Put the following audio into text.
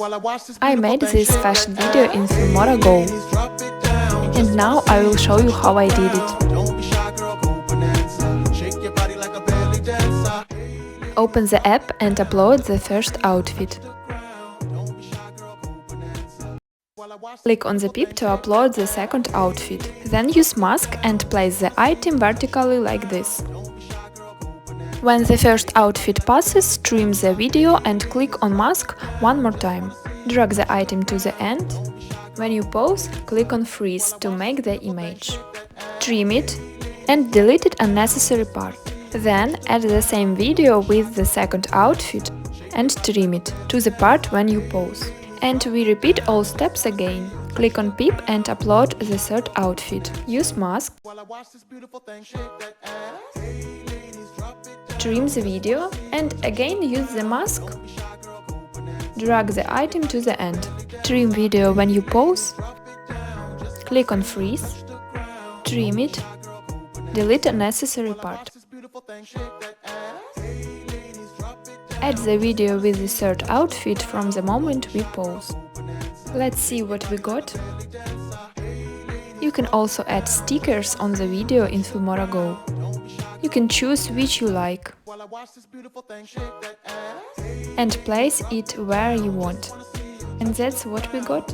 I made this fashion video in FilmoraGo, and now I will show you how I did it. Open the app and upload the first outfit. Click on the pip to upload the second outfit. Then use mask and place the item vertically like this. When the first outfit passes, trim the video and click on mask one more time. Drag the item to the end. When you pause, click on freeze to make the image. Trim it and delete it unnecessary part. Then add the same video with the second outfit and trim it to the part when you pause. And we repeat all steps again. Click on pip and upload the third outfit. Use mask. Trim the video and again use the mask. Drag the item to the end. Trim video when you pause. Click on freeze. Trim it. Delete unnecessary part. Add the video with the third outfit from the moment we pause. Let's see what we got. You can also add stickers on the video in FilmoraGo. You can choose which you like and place it where you want. And that's what we got.